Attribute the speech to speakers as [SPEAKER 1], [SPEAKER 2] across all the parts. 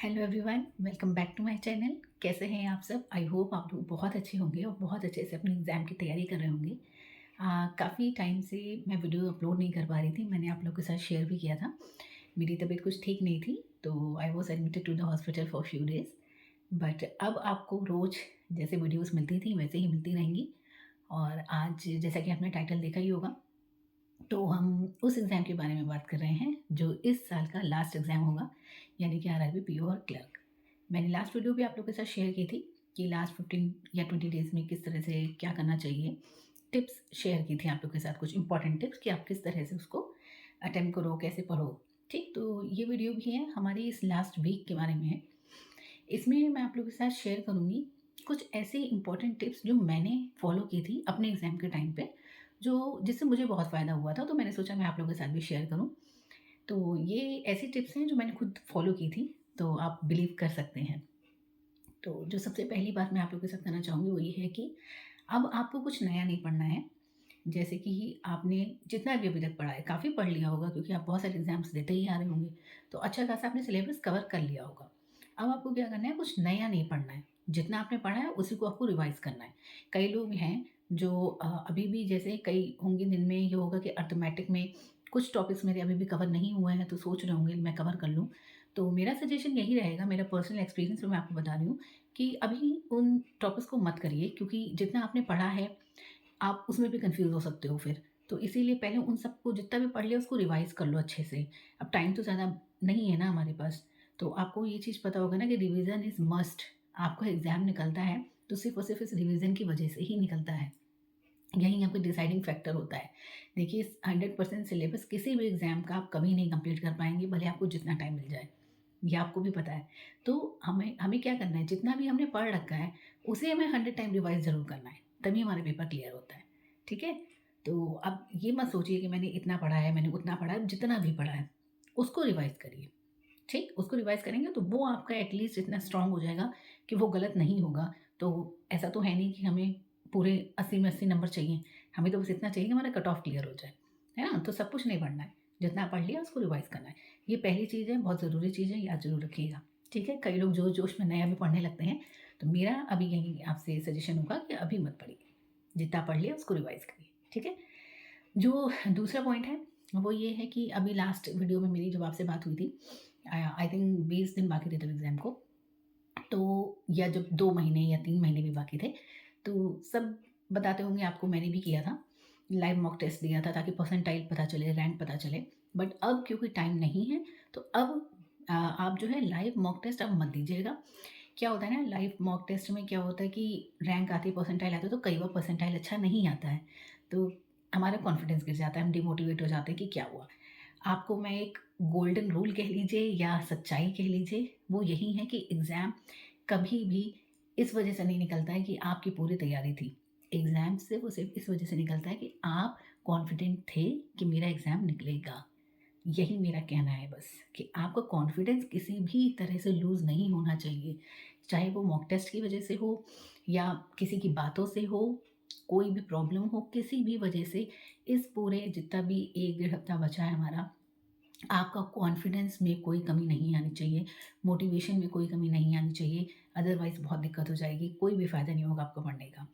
[SPEAKER 1] Hello everyone, welcome back to my channel. कैसे हैं आप सब? आई होप आप लोग बहुत अच्छे होंगे और बहुत अच्छे से अपनी एग्ज़ाम की तैयारी कर रहे होंगे। काफ़ी टाइम से मैं वीडियो अपलोड नहीं कर पा रही थी। मैंने आप लोगों के साथ शेयर भी किया था। मेरी तबीयत कुछ ठीक नहीं थी, तो I was admitted to the hospital for few days. But अब आपको रोज़ जैसे वीडियोज़ मिलती थी वैसे ही मिलती रहेंगी। और आज जैसा कि आपने टाइटल देखा ही होगा, तो हम उस एग्ज़ाम के बारे में बात कर रहे हैं जो इस साल का लास्ट एग्ज़ाम होगा, यानी कि आरआरबी पीओ और क्लर्क। मैंने लास्ट वीडियो भी आप लोगों के साथ शेयर की थी कि लास्ट 15 या 20 डेज़ में किस तरह से क्या करना चाहिए। टिप्स शेयर की थी आप लोग के साथ, कुछ इंपॉर्टेंट टिप्स कि आप किस तरह से उसको अटेम्प्ट करो, कैसे पढ़ो। ठीक, तो ये वीडियो भी है हमारी इस लास्ट वीक के बारे में है। इसमें मैं आप लोगों के साथ शेयर करूँगी कुछ ऐसी इंपॉर्टेंट टिप्स जो मैंने फॉलो की थी अपने एग्ज़ाम के टाइम पे, जो जिससे मुझे बहुत फ़ायदा हुआ था, तो मैंने सोचा मैं आप लोगों के साथ भी शेयर करूँ। तो ये ऐसी टिप्स हैं जो मैंने खुद फॉलो की थी, तो आप बिलीव कर सकते हैं। तो जो सबसे पहली बात मैं आप लोगों के साथ करना चाहूँगी वो ये है कि अब आपको कुछ नया नहीं पढ़ना है। जैसे कि आपने जितना भी अभी तक पढ़ा है, काफ़ी पढ़ लिया होगा क्योंकि आप बहुत सारे एग्ज़ाम्स देते ही आ रहे होंगे, तो अच्छा खासा आपने सिलेबस कवर कर लिया होगा। अब आपको क्या करना है, कुछ नया नहीं पढ़ना है। जितना आपने पढ़ा है उसी को आपको रिवाइज़ करना है। कई लोग हैं जो अभी भी, जैसे कई होंगे जिनमें ये होगा कि अर्थमेटिक में कुछ टॉपिक्स मेरे अभी भी कवर नहीं हुए हैं, तो सोच रहे होंगे मैं कवर कर लूँ। तो मेरा सजेशन यही रहेगा, मेरा पर्सनल एक्सपीरियंस में मैं आपको बता रही हूँ कि अभी उन टॉपिक्स को मत करिए, क्योंकि जितना आपने पढ़ा है आप उसमें भी कन्फ्यूज़ हो सकते हो फिर। तो इसीलिए पहले उन सबको जितना भी पढ़ लिया उसको रिवाइज़ कर लो अच्छे से। अब टाइम तो ज़्यादा नहीं है ना हमारे पास, तो आपको ये चीज़ पता होगा ना कि रिवीज़न इज़ मस्ट। आपका एग्ज़ाम निकलता है तो सिर्फ़ और सिर्फ़ इस रिवीज़न की वजह से ही निकलता है। यही आपका डिसाइडिंग फैक्टर होता है। देखिए, 100% सिलेबस किसी भी एग्ज़ाम का आप कभी नहीं कंप्लीट कर पाएँगे, भले आपको जितना टाइम मिल जाए। ये आपको भी पता है। तो हमें हमें क्या करना है, जितना भी हमने पढ़ रखा है, उसे हमें 100 टाइम रिवाइज़ ज़रूर करना है, तभी हमारा पेपर क्लियर होता है। ठीक है? तो अब ये मत सोचिए कि मैंने इतना पढ़ा है, मैंने उतना पढ़ा है, जितना भी पढ़ा है, उसको रिवाइज़ करिए। ठीक? उसको रिवाइज़ करेंगे तो वो आपका एटलीस्ट इतना स्ट्रॉन्ग हो जाएगा कि वो गलत नहीं होगा। तो ऐसा तो है नहीं कि हमें पूरे 80 में 80 नंबर चाहिए। हमें तो बस इतना चाहिए कि हमारा कट ऑफ क्लियर हो जाए। है ना? तो सब कुछ नहीं पढ़ना है। जितना पढ़ लिया उसको रिवाइज़ करना है। ये पहली चीज़ है, बहुत ज़रूरी चीज़ है, याद ज़रूर रखिएगा। ठीक है? कई लोग जोश-जोश में नया भी पढ़ने लगते हैं, तो मेरा अभी यही आपसे सजेशन होगा कि अभी मत पढ़िए। जितना पढ़ लिया उसको रिवाइज़ करिए। ठीक है? जो दूसरा पॉइंट है, वो ये है कि अभी लास्ट वीडियो में मेरी जब आपसे बात हुई थी, आई थिंक 20 दिन बाकी थे तब एग्ज़ाम को, तो या जब 2 महीने या 3 महीने भी बाकी थे, तो सब बताते होंगे आपको, मैंने भी किया था। लाइव मॉक टेस्ट दिया था ताकि परसेंटाइल पता चले, रैंक पता चले। बट अब क्योंकि टाइम नहीं है, तो अब आप जो है लाइव मॉक टेस्ट अब मत दीजिएगा। क्या होता है ना, लाइव मॉक टेस्ट में क्या होता है कि रैंक आती है, परसेंटाइल आता है, तो कई बार परसेंटाइल अच्छा नहीं आता है। तो हमारा कॉन्फिडेंस गिर जाता है, हम डिमोटिवेट हो जाते हैं कि क्या हुआ? आपको मैं एक गोल्डन रूल कह लीजिए या सच्चाई कह लीजिए, वो यही है कि एग्ज़ाम कभी भी इस वजह से नहीं निकलता है कि आपकी पूरी तैयारी थी। एग्ज़ाम सिर्फ़ और सिर्फ़ इस वजह से निकलता है कि आप कॉन्फिडेंट थे कि मेरा एग्ज़ाम निकलेगा। यही मेरा कहना है बस, कि आपका कॉन्फिडेंस किसी भी तरह से लूज़ नहीं होना चाहिए। चाहे वो मॉक टेस्ट की वजह से हो या किसी की बातों से हो, कोई भी प्रॉब्लम हो, किसी भी वजह से इस पूरे जितना भी 1 डेढ़ हफ़्ता बचा है हमारा, आपका कॉन्फिडेंस में कोई कमी नहीं आनी चाहिए, मोटिवेशन में कोई कमी नहीं आनी चाहिए, अदरवाइज़ बहुत दिक्कत हो जाएगी, कोई भी फ़ायदा नहीं होगा आपको पढ़ने का।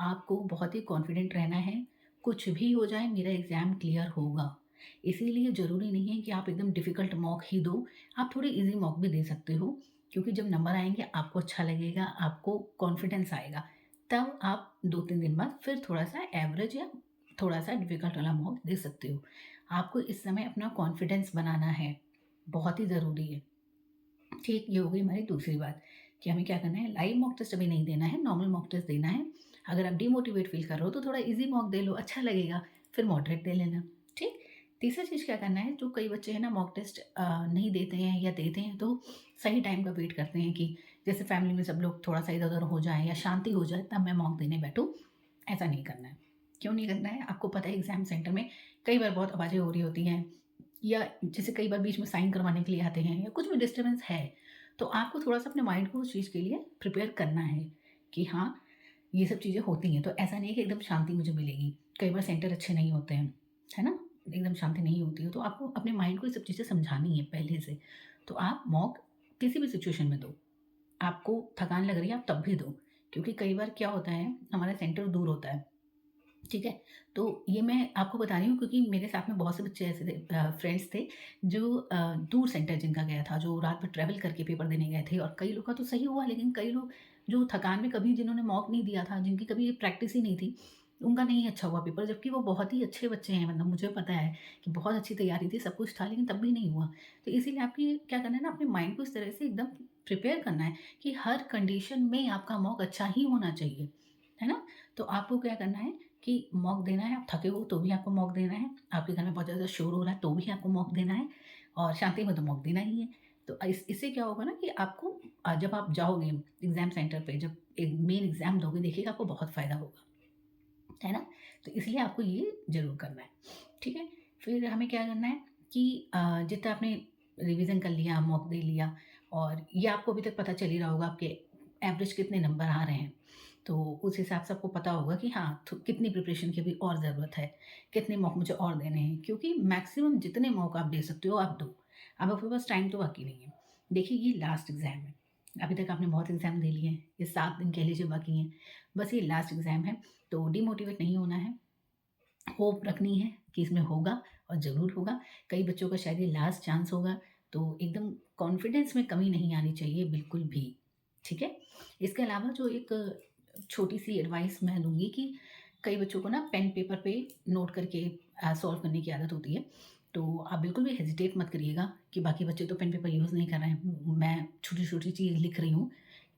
[SPEAKER 1] आपको बहुत ही कॉन्फिडेंट रहना है, कुछ भी हो जाए मेरा एग्ज़ाम क्लियर होगा। इसीलिए ज़रूरी नहीं है कि आप एकदम डिफ़िकल्ट मॉक ही दो, आप थोड़े ईज़ी मॉक भी दे सकते हो, क्योंकि जब नंबर आएँगे आपको अच्छा लगेगा, आपको कॉन्फिडेंस आएगा, तब आप 2-3 दिन बाद फिर थोड़ा-सा एवरेज या थोड़ा-सा डिफ़िकल्ट वाला मॉक दे सकते हो। आपको इस समय अपना कॉन्फिडेंस बनाना है, बहुत ही ज़रूरी है। ठीक, ये हो गई हमारी दूसरी बात कि हमें क्या करना है, लाइव मॉक टेस्ट अभी नहीं देना है, नॉर्मल मॉक टेस्ट देना है। अगर आप डिमोटिवेट फ़ील कर रहे हो तो थोड़ा ईज़ी मॉक दे लो, अच्छा लगेगा, फिर मॉडरेट दे लेना। ठीक? तीसरा चीज़ क्या करना है, जो कई बच्चे हैं ना मॉक टेस्ट नहीं देते हैं या देते हैं तो सही टाइम का वेट करते हैं कि जैसे फैमिली में सब लोग थोड़ा-सा इधर-उधर हो जाएँ या शांति हो जाए तब मैं मॉक देने बैठूँ, ऐसा नहीं करना है। क्यों नहीं करना है? आपको पता है एग्ज़ाम सेंटर में कई बार बहुत आवाज़ें हो रही होती हैं, या जैसे कई बार बीच में साइन करवाने के लिए आते हैं या कुछ भी डिस्टर्बेंस है, तो आपको थोड़ा-सा अपने माइंड को उस चीज़ के लिए प्रिपेयर करना है कि हाँ, ये सब चीज़ें होती हैं। तो ऐसा नहीं है कि एकदम शांति मुझे मिलेगी। कई बार सेंटर अच्छे नहीं होते हैं, है ना? एकदम शांति नहीं होती है, तो आपको अपने माइंड को ये सब चीज़ें समझानी है पहले से। तो आप मॉक किसी भी सिचुएशन में दो। आपको थकान लग रही है, आप तब भी दो, क्योंकि कई बार क्या होता है, हमारा सेंटर दूर होता है, ठीक है? तो ये मैं आपको बता रही हूँ क्योंकि मेरे साथ में बहुत से बच्चे ऐसे थे, फ्रेंड्स थे जो दूर सेंटर जिनका गया था, जो रात भर ट्रैवल करके पेपर देने गए थे, और कई लोग का तो सही हुआ, लेकिन कई लोग जो थकान में कभी जिन्होंने मॉक नहीं दिया था, जिनकी कभी प्रैक्टिस ही नहीं थी, उनका नहीं अच्छा हुआ पेपर, जबकि वो बहुत ही अच्छे बच्चे हैं, मतलब मुझे पता है कि बहुत अच्छी तैयारी थी, सब कुछ था, लेकिन तब भी नहीं हुआ। तो इसीलिए आपकी क्या करना है ना, अपने माइंड को इस तरह से एकदम प्रिपेयर करना है कि हर कंडीशन में आपका मॉक अच्छा ही होना चाहिए, है ना? तो आपको क्या करना है कि मॉक देना है, आप थके हो तो भी आपको मॉक देना है, आपके घर में बहुत ज़्यादा शोर हो रहा है तो भी आपको मॉक देना है, और शांति में तो मॉक देना ही है। तो इससे क्या होगा ना कि आपको जब आप जाओगे एग्ज़ाम सेंटर पे, जब एक मेन एग्ज़ाम दोगे, देखिएगा आपको बहुत फ़ायदा होगा, है ना? तो इसलिए आपको ये ज़रूर करना है, ठीक है? फिर हमें क्या करना है कि जितना आपने रिवीज़न कर लिया, मॉक दे लिया, और ये आपको अभी तक पता चल ही रहा होगा आपके एवरेज कितने नंबर आ रहे हैं। तो उस हिसाब से आपको पता होगा कि हाँ, तो कितनी प्रिपरेशन की अभी और ज़रूरत है, कितने मॉक मुझे और देने हैं, क्योंकि मैक्सिमम जितने मॉक आप दे सकते हो आप दो। अब आपके पास टाइम तो बाकी नहीं है। देखिए, ये लास्ट एग्ज़ाम है। अभी तक आपने बहुत एग्ज़ाम दे लिए हैं, ये 7 दिन कह लीजिए बाकी हैं। बस ये लास्ट एग्ज़ाम है, तो डिमोटिवेट नहीं होना है, होप रखनी है कि इसमें होगा, और ज़रूर होगा। कई बच्चों का शायद ये लास्ट चांस होगा, तो एकदम कॉन्फिडेंस में कमी नहीं आनी चाहिए बिल्कुल भी, ठीक है? इसके अलावा जो एक छोटी-सी एडवाइस मैं दूँगी कि कई बच्चों को ना पेन पेपर पे नोट करके सॉल्व करने की आदत होती है। तो आप बिल्कुल भी हेजिटेट मत करिएगा कि बाकी बच्चे तो पेन पेपर यूज़ नहीं कर रहे हैं, मैं छोटी-छोटी चीज़ लिख रही हूँ।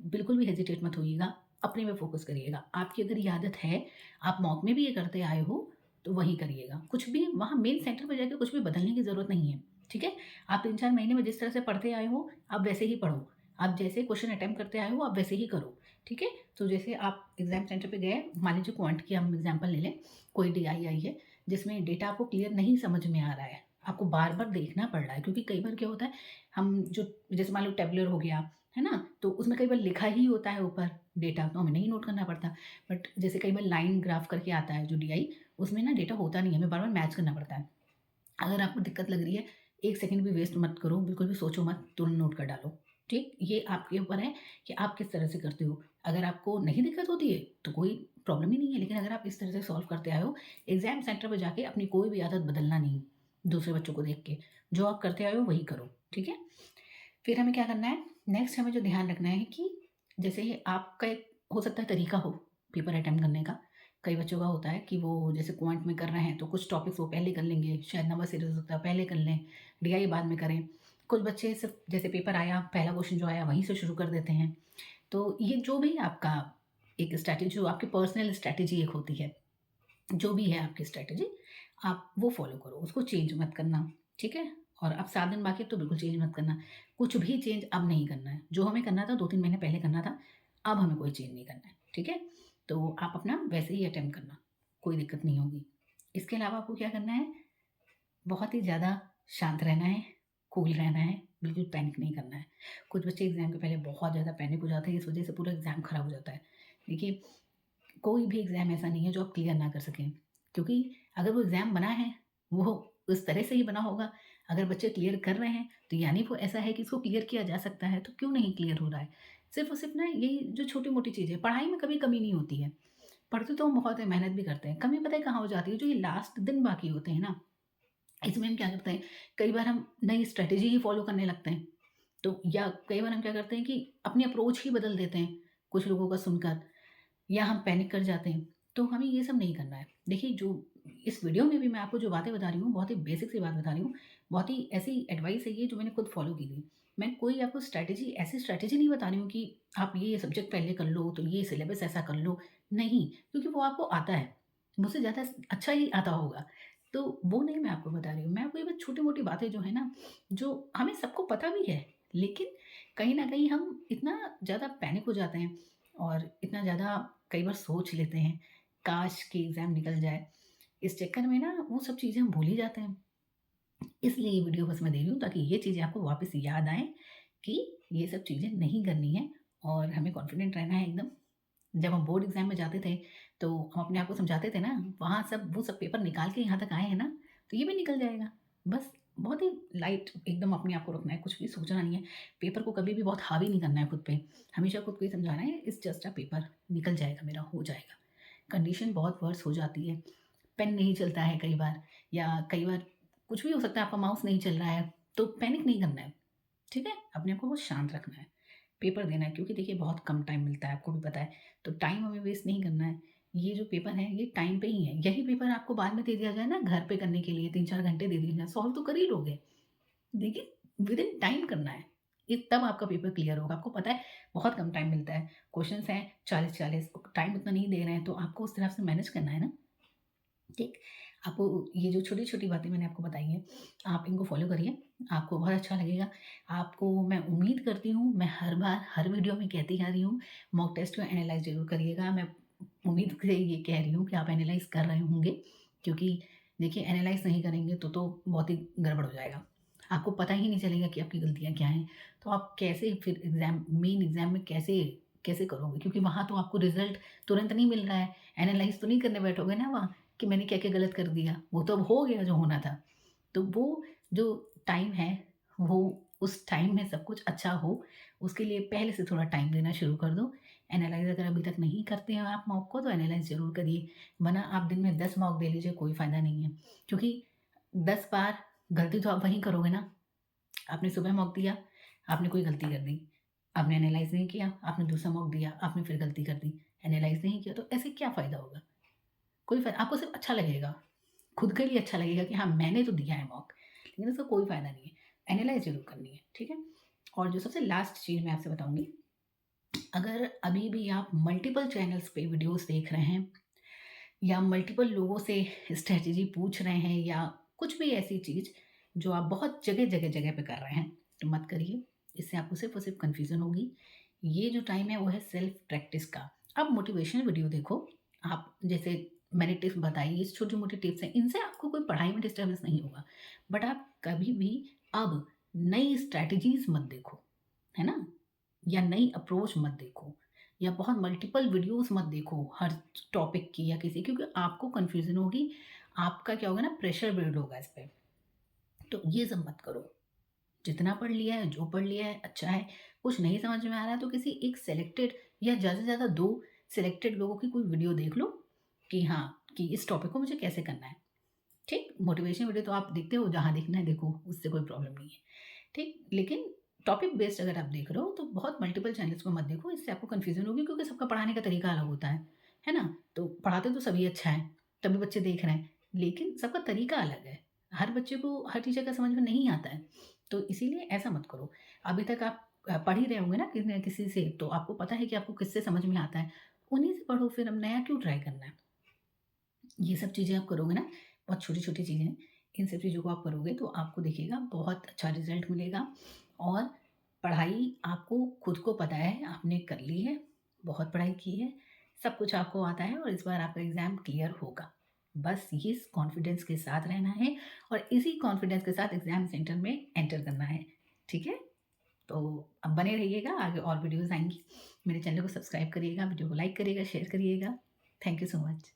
[SPEAKER 1] बिल्कुल भी हेजिटेट मत होइएगा, अपने में फ़ोकस करिएगा। आपकी अगर ये आदत है, आप मॉक में भी ये करते आए हो, तो वही करिएगा। कुछ भी वहाँ मेन सेंटर पे जाके कुछ भी बदलने की ज़रूरत नहीं है, ठीक है? आप 3-4 महीने में जिस तरह से पढ़ते आए हो, आप वैसे ही पढ़ो। आप जैसे क्वेश्चन अटेम्प्ट करते आए हो, आप वैसे ही करो, ठीक है? तो जैसे आप एग्ज़ाम सेंटर पे गए, मान लीजिए क्वांट की हम एग्ज़ाम्पल ले लें, कोई डीआई आई है, जिसमें डेटा आपको क्लियर नहीं समझ में आ रहा है, आपको बार-बार देखना पड़ रहा है, क्योंकि कई बार क्या होता है, हम जो जैसे मान लो टैबुलर हो गया, है ना? तो उसमें कई बार लिखा ही होता है ऊपर डेटा, तो हमें नहीं नोट करना पड़ता। बट जैसे कई बार लाइन ग्राफ करके आता है जो डीआई, उसमें ना डेटा होता नहीं है, हमें बार-बार मैच करना पड़ता है। अगर आपको दिक्कत लग रही है, 1 सेकंड भी वेस्ट मत करो, बिल्कुल भी सोचो मत, तुरंत नोट कर डालो, ठीक? ये आपके ऊपर है कि आप किस तरह से करते हो। अगर आपको नहीं दिक्कत होती है, तो कोई प्रॉब्लम ही नहीं है, लेकिन अगर आप इस तरह से सॉल्व करते आए हो, एग्ज़ाम सेंटर पे जाके अपनी कोई भी आदत बदलना नहीं, दूसरे बच्चों को देख के। जो आप करते आए हो वही करो, ठीक है? फिर हमें क्या करना है, नेक्स्ट हमें जो ध्यान रखना है कि जैसे ये आपका एक हो सकता है तरीका हो पेपर अटेम्प्ट करने का। कई बच्चों का होता है कि वो जैसे क्वांट में कर रहे हैं तो कुछ टॉपिक्स वो पहले कर लेंगे, शायद नंबर सीरीज़ हो सकता है पहले कर लें, डीआई बाद में करें। कुछ बच्चे सिर्फ़ जैसे पेपर आया, पहला क्वेश्चन जो आया वहीं से शुरू कर देते हैं। तो ये जो भी आपका एक स्ट्रैटेजी, जो आपकी पर्सनल स्ट्रैटेजी एक होती है, जो भी है आपकी स्ट्रैटेजी, आप वो फ़ॉलो करो, उसको चेंज मत करना, ठीक है? और अब 7 दिन बाकी है तो बिल्कुल चेंज मत करना। कुछ भी चेंज अब नहीं करना है। जो हमें करना था 2-3 महीने पहले करना था, अब हमें कोई चेंज नहीं करना है, ठीक है? तो आप अपना वैसे ही अटेम्प्ट करना, कोई दिक्कत नहीं होगी। इसके अलावा आपको क्या करना है, बहुत ही ज़्यादा शांत रहना है, कूल रहना है, बिल्कुल पैनिक नहीं करना है। कुछ बच्चे एग्ज़ाम के पहले बहुत ज़्यादा पैनिक हो जाते हैं, इस वजह से पूरा एग्ज़ाम खराब हो जाता है। देखिए, कोई भी एग्ज़ाम ऐसा नहीं है जो आप क्लियर ना कर सकें। क्योंकि अगर वो एग्ज़ाम बना है, वो उस तरह से ही बना होगा। अगर बच्चे क्लियर कर रहे हैं, तो यानी वो ऐसा है कि इसको क्लियर किया जा सकता है, तो क्यों नहीं क्लियर हो रहा है? सिर्फ़ और सिर्फ़ ना यही जो छोटी-मोटी चीज़ें, पढ़ाई में कभी कमी नहीं होती है। पढ़ते तो हम बहुत हैं, मेहनत भी करते हैं। कमी पता है कहाँ हो जाती है? जो ये लास्ट दिन बाकी होते हैं ना, इसमें हम क्या करते हैं, कई बार हम नई स्ट्रैटेजी ही फ़ॉलो करने लगते हैं। तो या कई बार हम क्या करते हैं कि अपनी अप्रोच ही बदल देते हैं, कुछ लोगों का सुनकर। या हम पैनिक कर जाते हैं। तो हमें ये सब नहीं करना है। देखिए, जो इस वीडियो में भी मैं आपको जो बातें बता रही हूँ, बहुत ही बेसिक सी बात बता रही हूँ। बहुत ही ऐसी एडवाइस है ये जो मैंने खुद फ़ॉलो की थी। मैं कोई आपको स्ट्रैटेजी ऐसी स्ट्रैटेजी नहीं बता रही हूँ कि आप ये सब्जेक्ट पहले कर लो, तो ये सिलेबस ऐसा कर लो। नहीं, क्योंकि वो आपको आता है। मुझसे ज़्यादा अच्छा ही आता होगा। तो वो नहीं मैं आपको बता रही हूँ। मैं आपको ये बस छोटी-मोटी बातें जो है ना, जो हमें सबको पता भी है, लेकिन कहीं न कहीं हम इतना ज़्यादा पैनिक हो जाते हैं और इतना ज़्यादा कई बार सोच लेते हैं, काश कि एग्ज़ाम निकल जाए। इस चक्कर में ना वो सब चीज़ें हम भूल ही जाते हैं। इसलिए ये वीडियो बस मैं दे रही हूँ ताकि ये चीज़ें आपको वापस याद आएँ कि ये सब चीज़ें नहीं करनी है, और हमें कॉन्फिडेंट रहना है एकदम। जब हम बोर्ड एग्ज़ाम में जाते थे, तो हम अपने आप को समझाते थे ना, वहाँ सब वो सब पेपर निकाल के यहाँ तक आए हैं ना, तो ये भी निकल जाएगा। बस बहुत ही लाइट एकदम अपने आप को रखना है, कुछ भी सोचना नहीं है। पेपर को कभी भी बहुत हावी नहीं करना है खुद पे। हमेशा खुद को ये समझाना है इट्स जस्ट अ पेपर, निकल जाएगा मेरा, हो जाएगा। कंडीशन बहुत वर्स हो जाती है, पेन नहीं चलता है कई बार, या कई बार कुछ भी हो सकता है, आपका माउस नहीं चल रहा है, तो पैनिक नहीं करना है, ठीक है? अपने आप को बहुत शांत रखना है, पेपर देना है, क्योंकि देखिए बहुत कम टाइम मिलता है, आपको भी पता है, तो टाइम हमें वेस्ट नहीं करना है। ये जो पेपर है, ये टाइम पे ही है। यही पेपर आपको बाद में दे दिया जाए ना घर पे करने के लिए, 3-4 घंटे दे दिए जाएँ, सॉल्व तो कर ही लोगे। देखिए, विदिन टाइम करना है, ये तब आपका पेपर क्लियर होगा। आपको पता है बहुत कम टाइम मिलता है, क्वेश्चन्स हैं 40-40, टाइम उतना नहीं दे रहे हैं, तो आपको उस हिसाब से मैनेज करना है ना, ठीक? आपको ये जो छोटी-छोटी बातें मैंने आपको बताई हैं, आप इनको फ़ॉलो करिए, आपको बहुत अच्छा लगेगा। आपको मैं उम्मीद करती हूँ, मैं हर बार, हर वीडियो में कहती आ रही हूँ, मॉक टेस्ट को एनालाइज़ ज़रूर करिएगा। मैं उम्मीद से ये कह रही हूँ कि आप एनालाइज़ कर रहे होंगे, क्योंकि देखिए एनालाइज़ नहीं करेंगे तो बहुत ही गड़बड़ हो जाएगा। आपको पता ही नहीं चलेगा कि आपकी गलतियाँ क्या हैं, तो आप कैसे फिर मेन एग्ज़ाम में कैसे कैसे करोगे? क्योंकि वहाँ तो आपको रिज़ल्ट तुरंत नहीं मिल रहा है, एनालाइज़ तो नहीं करने बैठोगे ना वहाँ। कि मैंने क्या-क्या गलत कर दिया, वो तो अब हो गया जो होना था। तो वो जो टाइम है, वो उस टाइम में सब कुछ अच्छा हो, उसके लिए पहले से थोड़ा टाइम देना शुरू कर दो। एनालाइज़ अगर अभी तक नहीं करते हैं आप मॉक को, तो एनालाइज़ ज़रूर करिए, वरना आप दिन में 10 मॉक दे लीजिए, कोई फ़ायदा नहीं है। क्योंकि 10 बार गलती तो आप वहीं करोगे ना, आपने सुबह मॉक दिया, आपने कोई गलती कर दी, आपने एनालाइज़ नहीं किया, आपने दूसरा मॉक दिया, आपने फिर गलती कर दी, एनालाइज़ नहीं किया, तो ऐसे क्या फ़ायदा होगा? कोई आपको सिर्फ़ अच्छा लगेगा। खुद के लिए अच्छा लगेगा कि हाँ, मैंने तो दिया है मॉक, लेकिन उसका कोई फ़ायदा नहीं है। एनालाइज़ ज़रूर करनी है, ठीक है? और जो सबसे लास्ट चीज़ मैं आपसे बताऊँगी, अगर अभी भी आप मल्टीपल चैनल्स पे वीडियोज़ देख रहे हैं, या मल्टीपल लोगों से स्ट्रैटेजी पूछ रहे हैं, या कुछ भी ऐसी चीज़ जो आप बहुत जगह-जगह पे कर रहे हैं, तो मत करिए। इससे आपको सिर्फ़ और सिर्फ़ कन्फ्यूज़न होगी। ये जो टाइम है वो है सेल्फ प्रैक्टिस का। आप मोटिवेशनल वीडियो देखो, आप जैसे मैंने टिप्स बताई, ये छोटी-मोटी टिप्स हैं, इनसे आपको कोई पढ़ाई में डिस्टर्बेंस नहीं होगा। बट आप कभी भी अब नई स्ट्रैटेजीज़ मत देखो, है ना? या नई अप्रोच मत देखो, या बहुत मल्टीपल वीडियोज़ मत देखो हर टॉपिक की या किसी, क्योंकि आपको कन्फ्यूज़न होगी, आपका क्या होगा ना, प्रेशर बिल्ड होगा इस पे। तो ये सब मत करो। जितना पढ़ लिया है, जो पढ़ लिया है अच्छा है, कुछ नहीं समझ में आ रहा है तो किसी एक सेलेक्टेड, या ज़्यादा से ज़्यादा 2 सेलेक्टेड लोगों की कोई वीडियो देख लो कि हाँ, कि इस टॉपिक को मुझे कैसे करना है। ठीक? मोटिवेशन वीडियो तो आप देखते हो, जहाँ देखना है देखो, उससे कोई प्रॉब्लम नहीं है। ठीक? लेकिन टॉपिक बेस्ड अगर आप देख रहे हो तो बहुत मल्टीपल चैनल्स को मत देखो, इससे आपको कन्फ्यूज़न होगी, क्योंकि सबका पढ़ाने का तरीका अलग होता है ना? तो पढ़ाते तो सभी अच्छा है, तभी बच्चे देख रहे हैं, लेकिन सबका तरीका अलग है। हर बच्चे को हर टीचर का समझ में नहीं आता है, तो इसीलिए ऐसा मत करो। अभी तक आप पढ़ ही रहे होंगे ना किसी न किसी से, तो आपको पता है कि आपको किससे समझ में आता है, उन्हीं से पढ़ो, फिर अब नया क्यों ट्राई करना है? ये सब चीज़ें आप करोगे ना, बहुत छोटी-छोटी चीज़ें हैं, इन सब चीज़ों को आप करोगे तो आपको देखिएगा बहुत अच्छा रिज़ल्ट मिलेगा। और पढ़ाई आपको खुद को पता है, आपने कर ली है, बहुत पढ़ाई की है, सब कुछ आपको आता है, और इस बार आपका एग्ज़ाम क्लियर होगा। बस इस कॉन्फिडेंस के साथ रहना है, और इसी कॉन्फिडेंस के साथ एग्ज़ाम सेंटर में एंटर करना है, ठीक है? तो अब बने रहिएगा, आगे और वीडियोज़ आएँगी। मेरे चैनल को सब्सक्राइब करिएगा, वीडियो को लाइक करिएगा, शेयर करिएगा। Thank you so much.